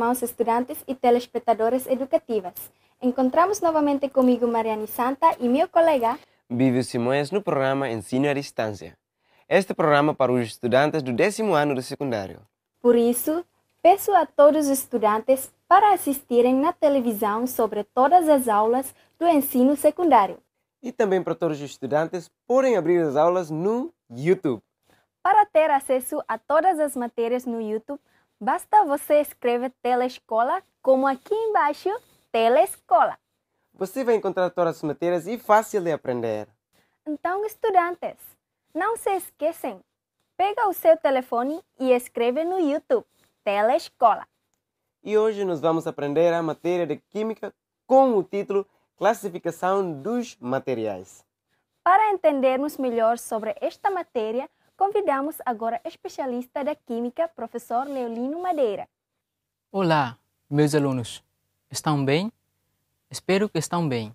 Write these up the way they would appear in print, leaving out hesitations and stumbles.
irmãos estudantes e telespectadores educativas. Encontramos novamente comigo Mariane Santa e meu colega Viviu Simões no programa Ensino à Distância. Este programa para os estudantes do 10º ano do secundário. Por isso, peço a todos os estudantes para assistirem na televisão sobre todas as aulas do ensino secundário. E também para todos os estudantes podem abrir as aulas no YouTube. Para ter acesso a todas as matérias no YouTube, basta você escrever Telescola, como aqui embaixo, Telescola. Você vai encontrar todas as matérias e fácil de aprender. Então, estudantes, não se esqueçam. Pega o seu telefone e escreve no YouTube, Telescola. E hoje nós vamos aprender a matéria de Química com o título Classificação dos Materiais. Para entendermos melhor sobre esta matéria, convidamos agora o especialista da Química, professor Leolino Madeira. Olá, meus alunos. Estão bem? Espero que estão bem.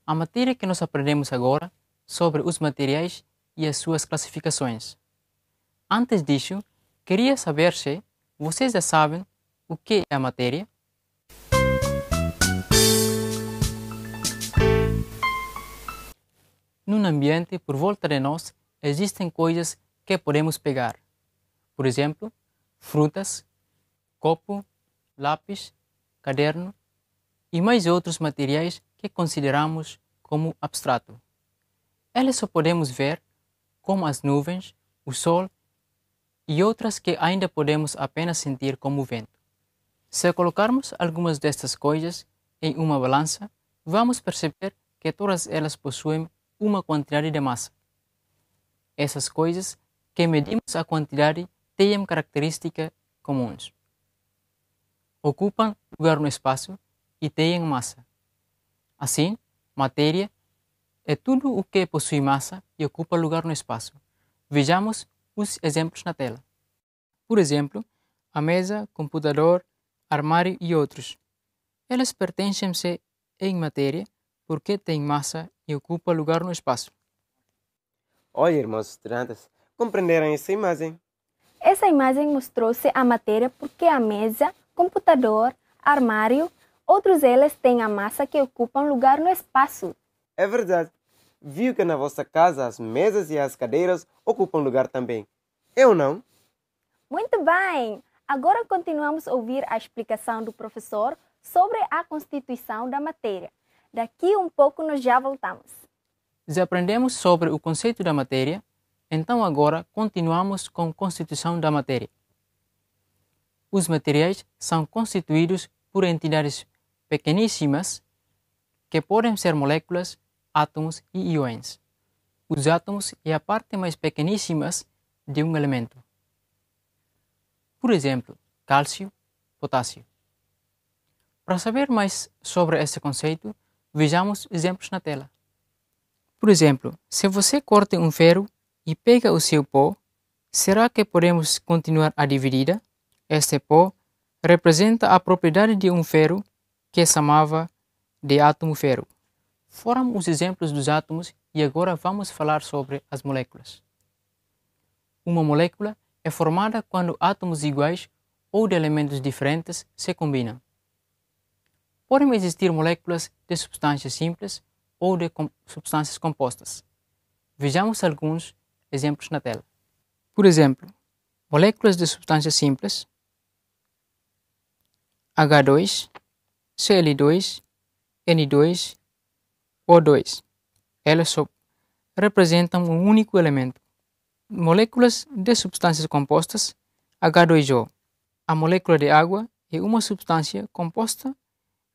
A matéria que nós aprendemos agora sobre os materiais e as suas classificações. Antes disso, queria saber se vocês já sabem o que é a matéria? Num ambiente por volta de nós existem coisas que podemos pegar. Por exemplo, frutas, copo, lápis, caderno e mais outros materiais que consideramos como abstrato. Eles só podemos ver, como as nuvens, o sol e outras que ainda podemos apenas sentir como o vento. Se colocarmos algumas destas coisas em uma balança, vamos perceber que todas elas possuem uma quantidade de massa. Essas coisas que medimos a quantidade têm características comuns. Ocupam lugar no espaço e têm massa. Assim, matéria é tudo o que possui massa e ocupa lugar no espaço. Vejamos os exemplos na tela. Por exemplo, a mesa, computador, armário e outros. Elas pertencem-se em matéria porque têm massa e ocupam lugar no espaço. Olha, irmãos estudantes, compreenderam essa imagem? Essa imagem mostrou-se a matéria porque a mesa, computador, armário, outros eles têm a massa que ocupam lugar no espaço. É verdade. Viu que na vossa casa as mesas e as cadeiras ocupam lugar também. Eu não? Muito bem! Agora continuamos a ouvir a explicação do professor sobre a constituição da matéria. Daqui um pouco nós já voltamos. Já aprendemos sobre o conceito da matéria, então agora continuamos com a constituição da matéria. Os materiais são constituídos por entidades pequeníssimas que podem ser moléculas, átomos e íons. Os átomos é a parte mais pequeníssima de um elemento. Por exemplo, cálcio, potássio. Para saber mais sobre esse conceito, vejamos exemplos na tela. Por exemplo, se você corta um ferro e pega o seu pó, será que podemos continuar a dividida? Este pó representa a propriedade de um ferro que se chamava de átomo ferro. Foram os exemplos dos átomos e agora vamos falar sobre as moléculas. Uma molécula é formada quando átomos iguais ou de elementos diferentes se combinam. Podem existir moléculas de substâncias simples ou de substâncias compostas. Vejamos alguns exemplos na tela. Por exemplo, moléculas de substâncias simples: H2, Cl2, N2, O2. Elas só representam um único elemento. Moléculas de substâncias compostas: H2O. A molécula de água é uma substância composta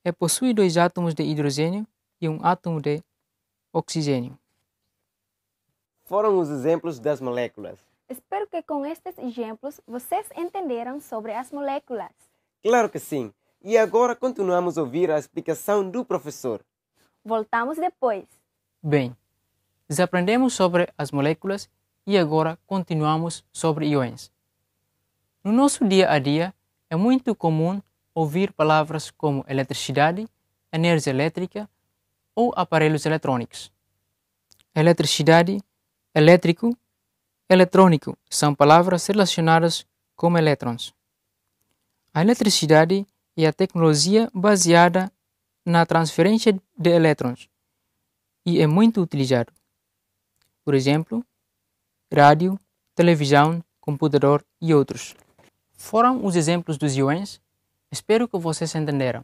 e possui dois átomos de hidrogênio e um átomo de oxigênio. Foram os exemplos das moléculas. Espero que com estes exemplos vocês entenderam sobre as moléculas. Claro que sim. E agora continuamos a ouvir a explicação do professor. Voltamos depois. Bem, já aprendemos sobre as moléculas e agora continuamos sobre íons. No nosso dia a dia, é muito comum ouvir palavras como eletricidade, energia elétrica ou aparelhos eletrônicos. Eletricidade, elétrico, eletrônico são palavras relacionadas com elétrons. A eletricidade é a tecnologia baseada na transferência de elétrons e é muito utilizado. Por exemplo, rádio, televisão, computador e outros. Foram os exemplos dos iões. Espero que vocês entenderam.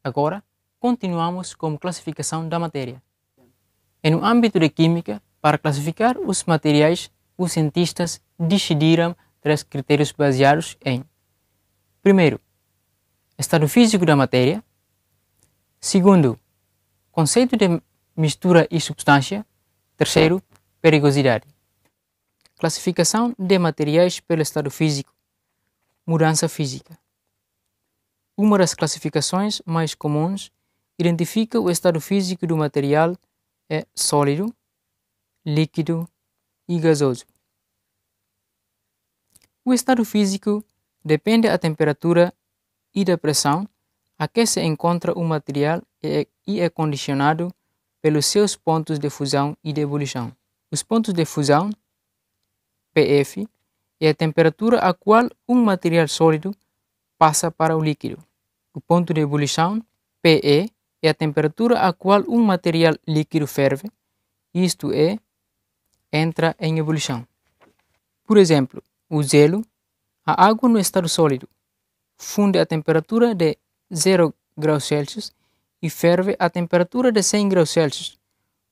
Agora, continuamos com a classificação da matéria. No âmbito da química, para classificar os materiais, os cientistas decidiram 3 critérios baseados em: primeiro, estado físico da matéria; segundo, conceito de mistura e substância; terceiro, perigosidade. Classificação de materiais pelo estado físico. Mudança física. Uma das classificações mais comuns identifica o estado físico do material é sólido, líquido e gasoso. O estado físico depende da temperatura e da pressão a que se encontra o material e é condicionado pelos seus pontos de fusão e de ebulição. Os pontos de fusão, PF, é a temperatura a qual um material sólido passa para o líquido. O ponto de ebulição, PE, é a temperatura a qual um material líquido ferve, isto é, entra em ebulição. Por exemplo, o gelo, a água no estado sólido, funde a temperatura de 0 graus Celsius e ferve a temperatura de 100 graus Celsius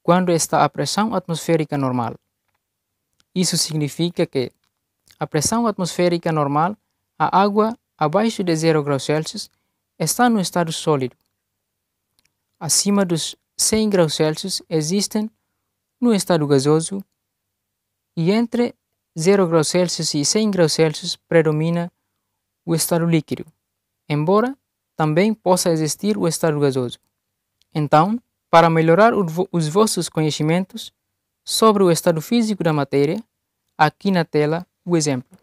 quando está a pressão atmosférica normal. Isso significa que a pressão atmosférica normal, a água abaixo de 0 graus Celsius, está no estado sólido. Acima dos 100 graus Celsius existem no estado gasoso e entre 0 graus Celsius e 100 graus Celsius predomina o estado líquido, embora também possa existir o estado gasoso. Então, para melhorar os vossos conhecimentos sobre o estado físico da matéria, aqui na tela o exemplo.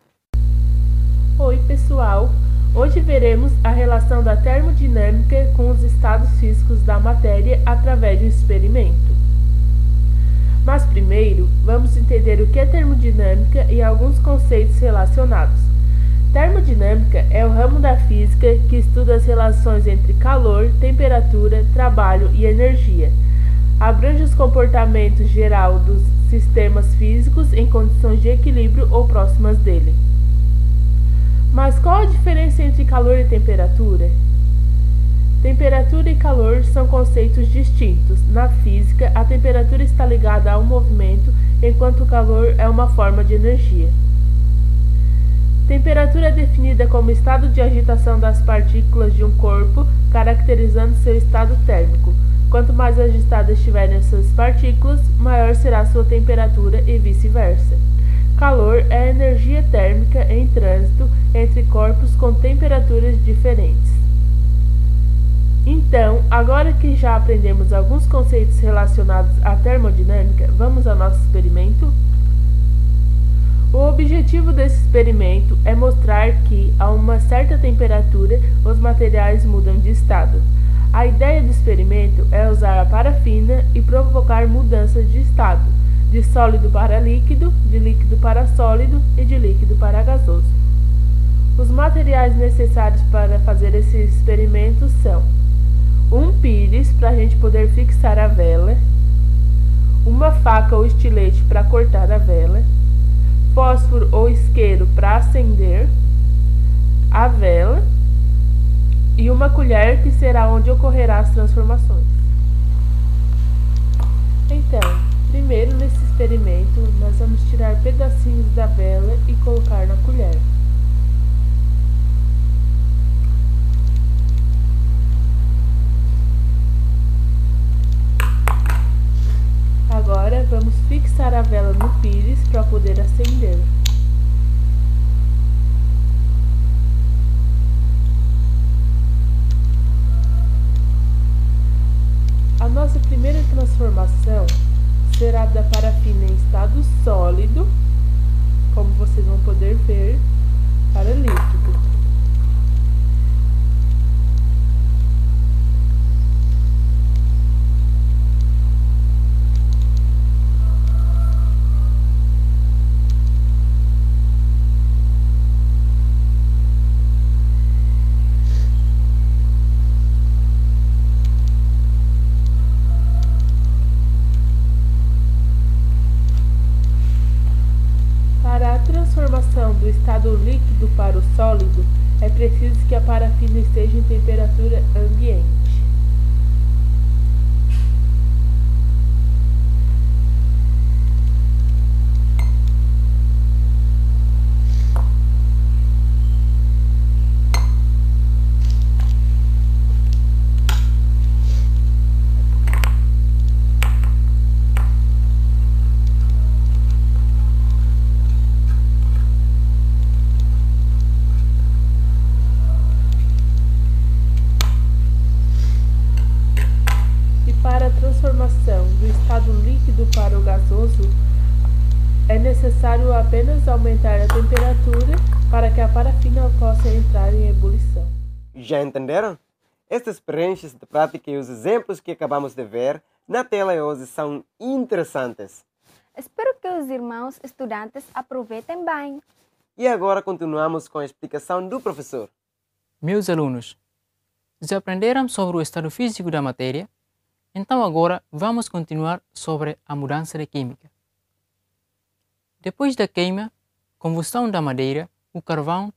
Oi pessoal, hoje veremos a relação da termodinâmica com os estados físicos da matéria através de um experimento. Mas primeiro, vamos entender o que é termodinâmica e alguns conceitos relacionados. Termodinâmica é o ramo da física que estuda as relações entre calor, temperatura, trabalho e energia. Abrange os comportamentos geral dos sistemas físicos em condições de equilíbrio ou próximas dele. Mas qual a diferença entre calor e temperatura? Temperatura e calor são conceitos distintos. Na física, a temperatura está ligada ao movimento, enquanto o calor é uma forma de energia. Temperatura é definida como estado de agitação das partículas de um corpo, caracterizando seu estado térmico. Quanto mais agitadas estiverem essas partículas, maior será sua temperatura e vice-versa. Calor é a energia térmica em trânsito entre corpos com temperaturas diferentes. Então, agora que já aprendemos alguns conceitos relacionados à termodinâmica, vamos ao nosso experimento? O objetivo desse experimento é mostrar que, a uma certa temperatura, os materiais mudam de estado. A ideia do experimento é usar a parafina e provocar mudanças de estado, de sólido para líquido, de líquido para sólido e de líquido para gasoso. Os materiais necessários para fazer esse experimento são um pires para a gente poder fixar a vela, uma faca ou estilete para cortar a vela, fósforo ou isqueiro para acender a vela e uma colher que será onde ocorrerá as transformações. Então, primeiro nesse experimento nós vamos tirar pedacinhos da vela e colocar na colher. Agora vamos fixar a vela no pires para poder acender. A nossa primeira transformação será da parafina em estado sólido, como vocês vão poder ver, para líquido. estado líquido para o sólido, é preciso que a parafina esteja em temperatura ambiente. Para a transformação do estado líquido para o gasoso, é necessário apenas aumentar a temperatura para que a parafina possa entrar em ebulição. Já entenderam? Estas experiências de prática e os exemplos que acabamos de ver na tela hoje são interessantes. Espero que os irmãos estudantes aproveitem bem. E agora continuamos com a explicação do professor. Meus alunos, já aprenderam sobre o estado físico da matéria? Então agora vamos continuar sobre a mudança de química. Depois da queima, combustão da madeira, o carvão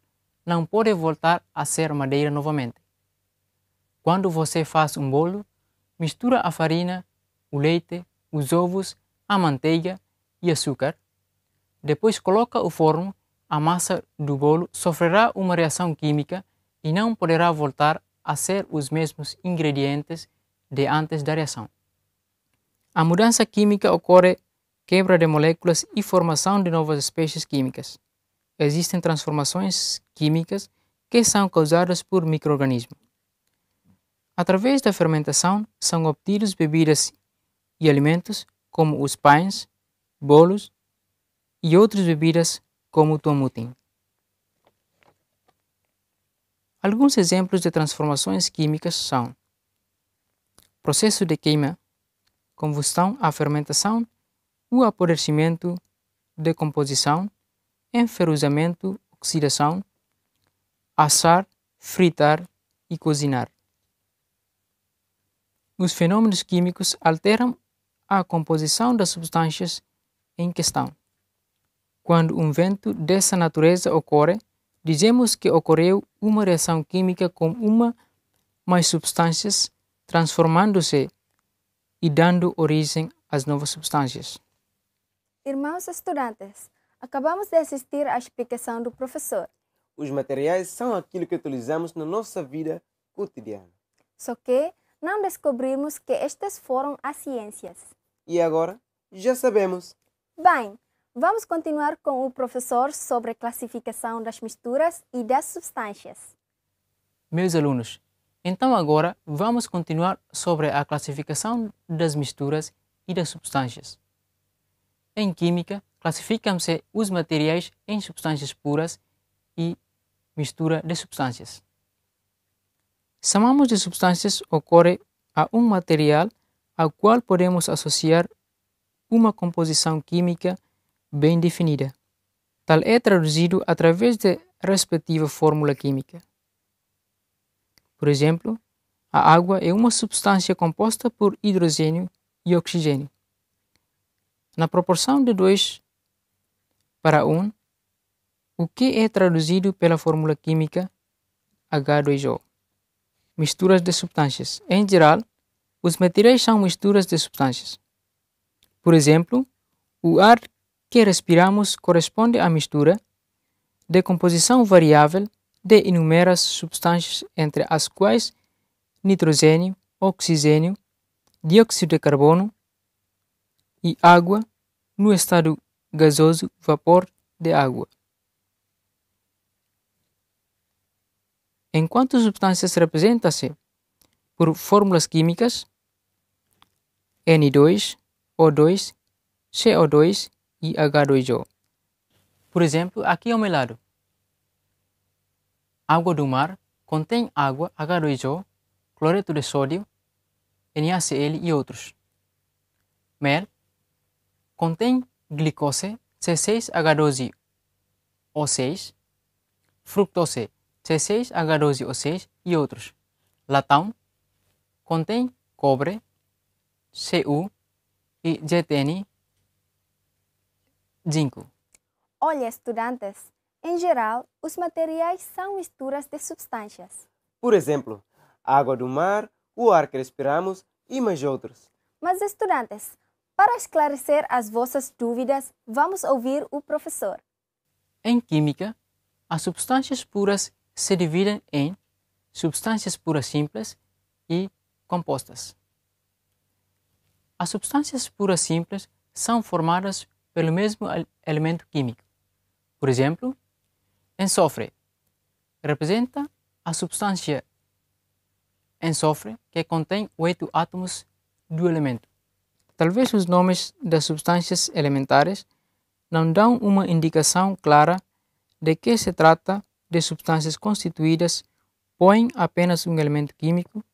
não pode voltar a ser madeira novamente. Quando você faz um bolo, mistura a farinha, o leite, os ovos, a manteiga e açúcar. Depois coloca o forno, a massa do bolo sofrerá uma reação química e não poderá voltar a ser os mesmos ingredientes de antes da reação. A mudança química ocorre quebra de moléculas e formação de novas espécies químicas. Existem transformações químicas que são causadas por micro-organismos. Através da fermentação são obtidos bebidas e alimentos como os pães, bolos e outras bebidas como o tomutim. Alguns exemplos de transformações químicas são processo de queima, combustão, a fermentação, o apodrecimento, decomposição, enferrujamento, oxidação, assar, fritar e cozinhar. Os fenômenos químicos alteram a composição das substâncias em questão. Quando um evento dessa natureza ocorre, dizemos que ocorreu uma reação química com uma mais substâncias transformando-se e dando origem às novas substâncias. Irmãos estudantes, acabamos de assistir à explicação do professor. Os materiais são aquilo que utilizamos na nossa vida cotidiana. Só que não descobrimos que estas foram as ciências. E agora já sabemos. Bem, vamos continuar com o professor sobre a classificação das misturas e das substâncias. Meus alunos, então agora vamos continuar sobre a classificação das misturas e das substâncias. Em química, classificam-se os materiais em substâncias puras e mistura de substâncias. Chamamos de substâncias ocorre a um material ao qual podemos associar uma composição química bem definida. Tal é traduzido através da respectiva fórmula química. Por exemplo, a água é uma substância composta por hidrogênio e oxigênio. Na proporção de 2:1, o que é traduzido pela fórmula química H2O. Misturas de substâncias. Em geral, os materiais são misturas de substâncias. Por exemplo, o ar que respiramos corresponde à mistura de composição variável de inúmeras substâncias, entre as quais nitrogênio, oxigênio, dióxido de carbono e água no estado gasoso, vapor de água. Enquanto substâncias representam-se por fórmulas químicas N2, O2, CO2 e H2O. Por exemplo, aqui ao meu lado. Água do mar contém água, H2O, cloreto de sódio, NaCl e outros. Mel contém glicose, C6H12O6, fructose, C6H12O6 e outros. Latão contém cobre, Cu e GTN, zinco. Olha, estudantes, Em geral, os materiais são misturas de substâncias. Por exemplo, a água do mar, o ar que respiramos e mais outros. Mas, estudantes, para esclarecer as vossas dúvidas, vamos ouvir o professor. Em química, as substâncias puras se dividem em substâncias puras simples e compostas. As substâncias puras simples são formadas pelo mesmo elemento químico. Por exemplo, enxofre representa a substância enxofre que contém 8 átomos do elemento. Talvez os nomes das substâncias elementares não dão uma indicação clara de que se trata de substâncias constituídas por apenas um elemento químico,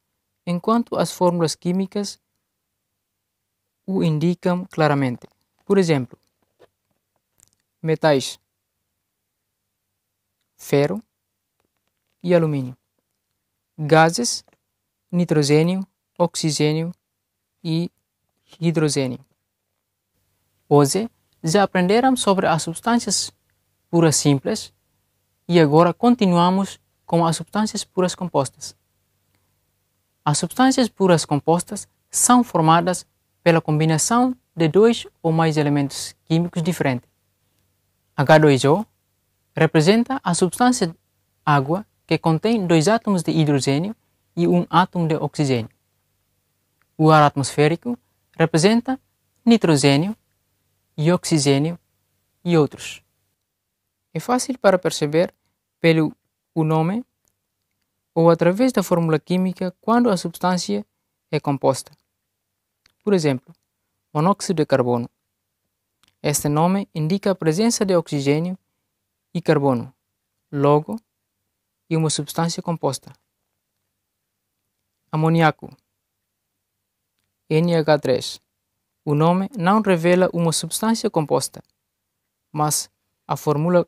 enquanto as fórmulas químicas o indicam claramente. Por exemplo, metais, ferro e alumínio. Gases, nitrogênio, oxigênio e hidrogênio. Hoje já aprenderam sobre as substâncias puras simples e agora continuamos com as substâncias puras compostas. As substâncias puras compostas são formadas pela combinação de 2 ou mais elementos químicos diferentes. H2O representa a substância água que contém 2 átomos de hidrogênio e 1 átomo de oxigênio. O ar atmosférico representa nitrogênio e oxigênio e outros. É fácil para perceber pelo nome ou através da fórmula química quando a substância é composta. Por exemplo, monóxido de carbono. Este nome indica a presença de oxigênio e carbono, logo, é uma substância composta. Amoníaco, NH3. O nome não revela uma substância composta, mas a fórmula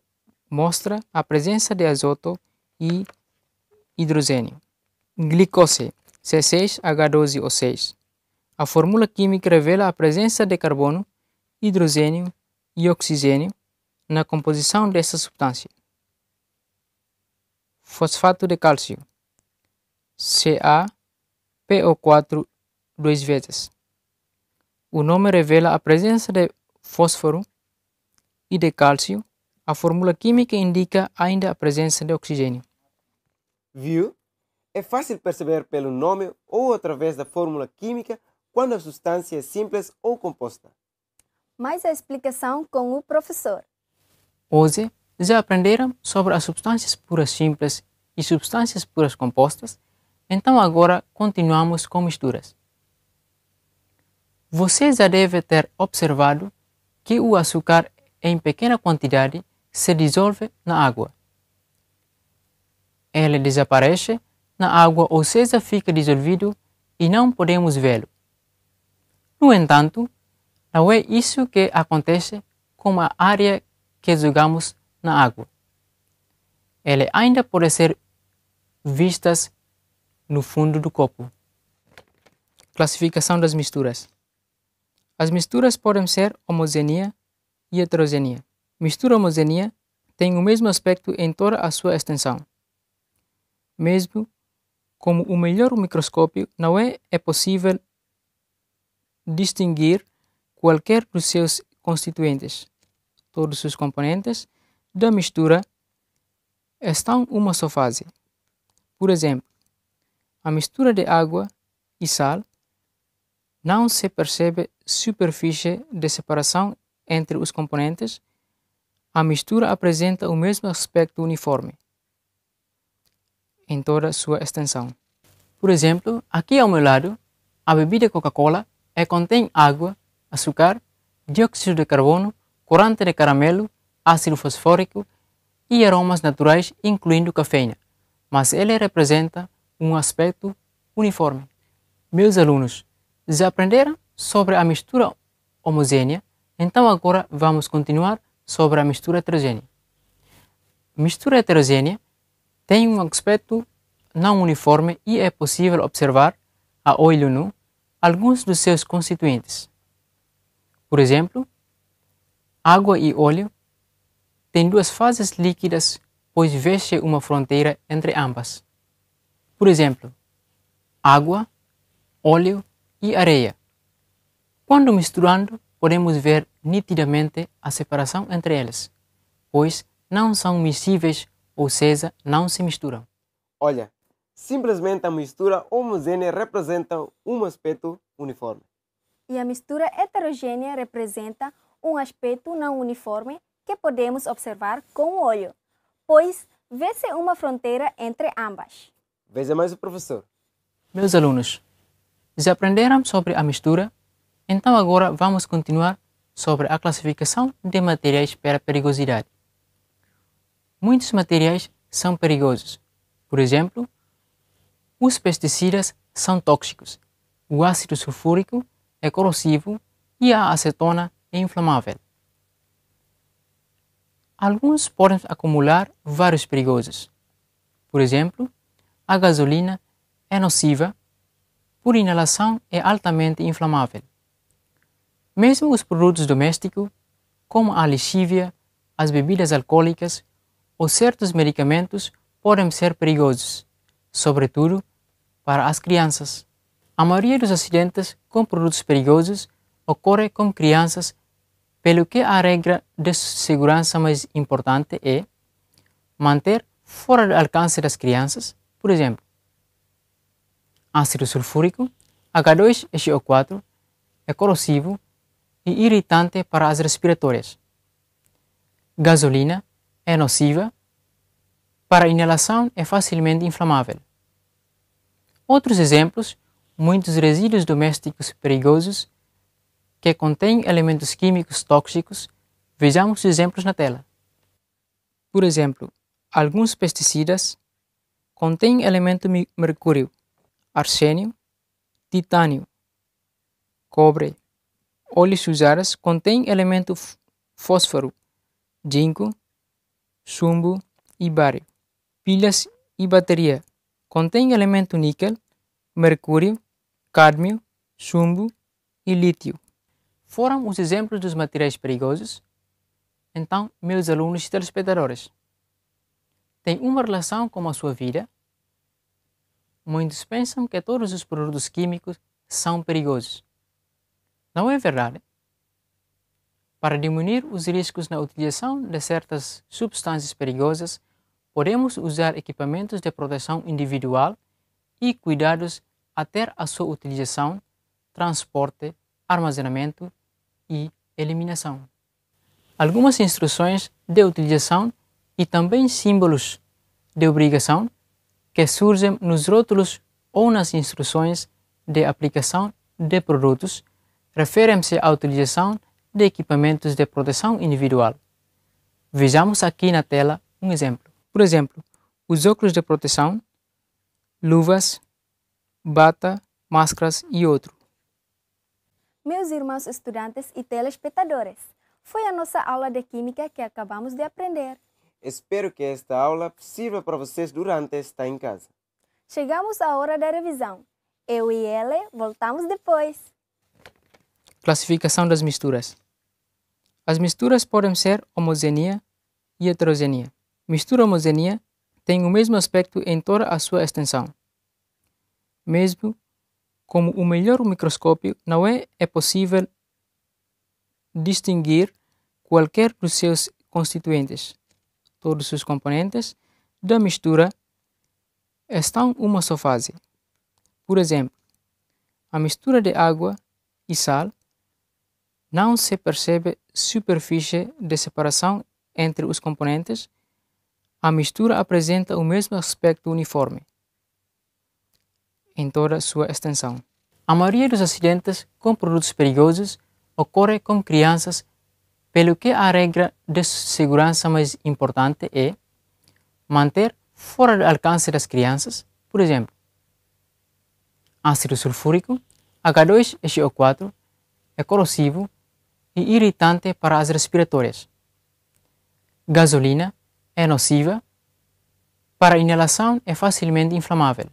mostra a presença de azoto e hidrogênio. Glicose, C6H12O6. A fórmula química revela a presença de carbono, hidrogênio e oxigênio na composição dessa substância. Fosfato de cálcio, CaPO4 2 vezes. O nome revela a presença de fósforo e de cálcio. A fórmula química indica ainda a presença de oxigênio. Viu? É fácil perceber pelo nome ou através da fórmula química quando a substância é simples ou composta. Mais a explicação com o professor. Hoje já aprenderam sobre as substâncias puras simples e substâncias puras compostas, então agora continuamos com misturas. Você já deve ter observado que o açúcar em pequena quantidade se dissolve na água. Ele desaparece na água, ou seja, fica dissolvido e não podemos vê-lo. No entanto, não é isso que acontece com a área que jogamos na água. Ele ainda pode ser vista no fundo do copo. Classificação das misturas. As misturas podem ser homogênea e heterogênea. Mistura homogênea tem o mesmo aspecto em toda a sua extensão. Mesmo com o melhor microscópio, não é possível distinguir qualquer dos seus constituintes. Todos os componentes da mistura estão em uma só fase. Por exemplo, a mistura de água e sal não se percebe superfície de separação entre os componentes. A mistura apresenta o mesmo aspecto uniforme em toda a sua extensão. Por exemplo, aqui ao meu lado, a bebida Coca-Cola contém água, açúcar, dióxido de carbono, corante de caramelo, ácido fosfórico e aromas naturais, incluindo cafeína, mas ele representa um aspecto uniforme. Meus alunos, já aprenderam sobre a mistura homogênea? Então agora vamos continuar sobre a mistura heterogênea. Mistura heterogênea tem um aspecto não uniforme e é possível observar, a olho nu, alguns dos seus constituintes. Por exemplo, água e óleo tem duas fases líquidas, pois vê-se uma fronteira entre ambas. Por exemplo, água, óleo e areia. Quando misturando, podemos ver nitidamente a separação entre eles, pois não são miscíveis, ou seja, não se misturam. Olha, simplesmente a mistura homogênea representa um aspecto uniforme. E a mistura heterogênea representa um aspecto não uniforme que podemos observar com o olho, pois vê-se uma fronteira entre ambas. Veja mais o professor. Meus alunos, já aprenderam sobre a mistura? Então agora vamos continuar sobre a classificação de materiais para perigosidade. Muitos materiais são perigosos. Por exemplo, os pesticidas são tóxicos, o ácido sulfúrico é corrosivo e a acetona é inflamável. Alguns podem acumular vários perigosos. Por exemplo, a gasolina é nociva, por inalação é altamente inflamável. Mesmo os produtos domésticos, como a lexívia, as bebidas alcoólicas ou certos medicamentos, podem ser perigosos, sobretudo para as crianças. A maioria dos acidentes com produtos perigosos ocorre com crianças, pelo que a regra de segurança mais importante é manter fora do alcance das crianças, por exemplo, ácido sulfúrico, H2SO4, é corrosivo e irritante para as respiratórias. Gasolina é nociva, para inalação é facilmente inflamável. Outros exemplos, muitos resíduos domésticos perigosos que contêm elementos químicos tóxicos, vejamos os exemplos na tela. Por exemplo, alguns pesticidas contêm elemento mercúrio, arsênio, titânio, cobre. Óleos usados contêm elemento fósforo, zinco, chumbo e bário. Pilhas e bateria contêm elemento níquel, mercúrio, cádmio, chumbo e lítio. Foram os exemplos dos materiais perigosos? Então, meus alunos e telespectadores, tem uma relação com a sua vida? Muitos pensam que todos os produtos químicos são perigosos. Não é verdade? Para diminuir os riscos na utilização de certas substâncias perigosas, podemos usar equipamentos de proteção individual e cuidados até a sua utilização, transporte, armazenamento e eliminação. Algumas instruções de utilização e também símbolos de obrigação que surgem nos rótulos ou nas instruções de aplicação de produtos referem-se à utilização de equipamentos de proteção individual. Vejamos aqui na tela um exemplo. Por exemplo, os óculos de proteção, luvas, bata, máscaras e outros. Meus irmãos estudantes e telespectadores, foi a nossa aula de Química que acabamos de aprender. Espero que esta aula sirva para vocês durante estar em casa. Chegamos à hora da revisão. Eu e ele voltamos depois. Classificação das misturas. As misturas podem ser homogênea e heterogênea. Mistura homogênea tem o mesmo aspecto em toda a sua extensão. Mesmo com o melhor microscópio, não é possível distinguir qualquer dos seus constituintes. Todos os componentes da mistura estão em uma só fase. Por exemplo, a mistura de água e sal não se percebe superfície de separação entre os componentes. A mistura apresenta o mesmo aspecto uniforme em toda a sua extensão. A maioria dos acidentes com produtos perigosos ocorre com crianças, pelo que a regra de segurança mais importante é manter fora do alcance das crianças, por exemplo, ácido sulfúrico, H2SO4, é corrosivo e irritante para as respiratórias. Gasolina é nociva, para inalação é facilmente inflamável.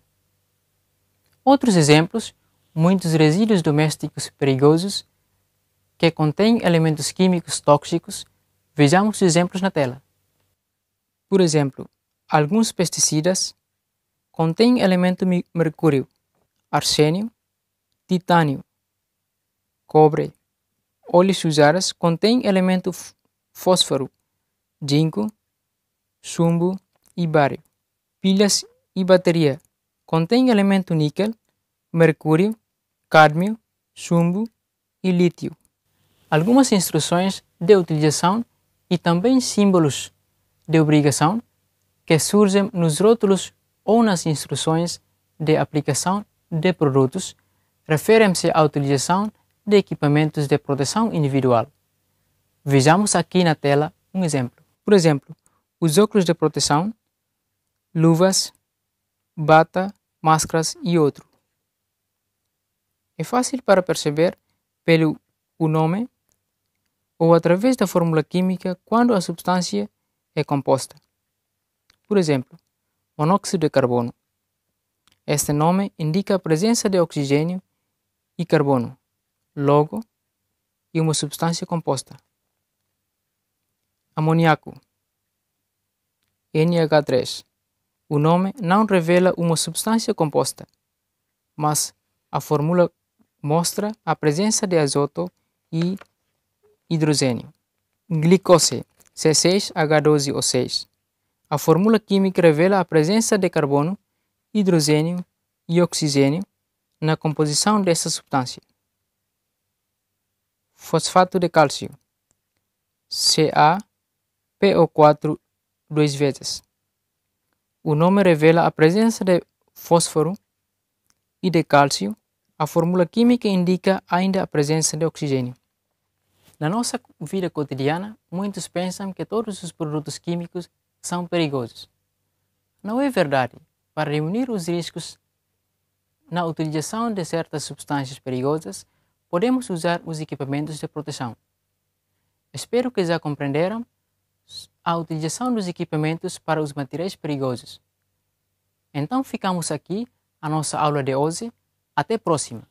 Outros exemplos, muitos resíduos domésticos perigosos que contêm elementos químicos tóxicos, vejamos os exemplos na tela. Por exemplo, alguns pesticidas contêm elemento mercúrio, arsênio, titânio, cobre. Óleos usados contêm elemento fósforo, zinco, chumbo e bário. Pilhas e bateria contêm elemento níquel, mercúrio, cádmio, chumbo e lítio. Algumas instruções de utilização e também símbolos de obrigação que surgem nos rótulos ou nas instruções de aplicação de produtos referem-se à utilização de equipamentos de proteção individual. Vejamos aqui na tela um exemplo. Por exemplo, os óculos de proteção, luvas, bata, máscaras e outro. É fácil para perceber pelo nome ou através da fórmula química quando a substância é composta. Por exemplo, monóxido de carbono. Este nome indica a presença de oxigênio e carbono, logo, e uma substância composta. Amoníaco, NH3. O nome não revela uma substância composta, mas a fórmula mostra a presença de azoto e hidrogênio. Glicose, C6H12O6. A fórmula química revela a presença de carbono, hidrogênio e oxigênio na composição dessa substância. Fosfato de cálcio, CaPO4 duas vezes. O nome revela a presença de fósforo e de cálcio. A fórmula química indica ainda a presença de oxigênio. Na nossa vida cotidiana, muitos pensam que todos os produtos químicos são perigosos. Não é verdade. Para diminuir os riscos na utilização de certas substâncias perigosas, podemos usar os equipamentos de proteção. Espero que já compreenderam a utilização dos equipamentos para os materiais perigosos. Então ficamos aqui a nossa aula de hoje. Até a próxima!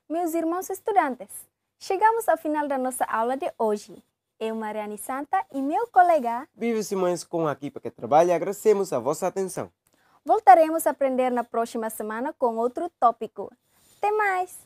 Meus irmãos estudantes, chegamos ao final da nossa aula de hoje. Eu, Mariane Santa, e meu colega Vive Simões com a equipa que trabalha, agradecemos a vossa atenção. voltaremos a aprender na próxima semana com outro tópico. Até mais!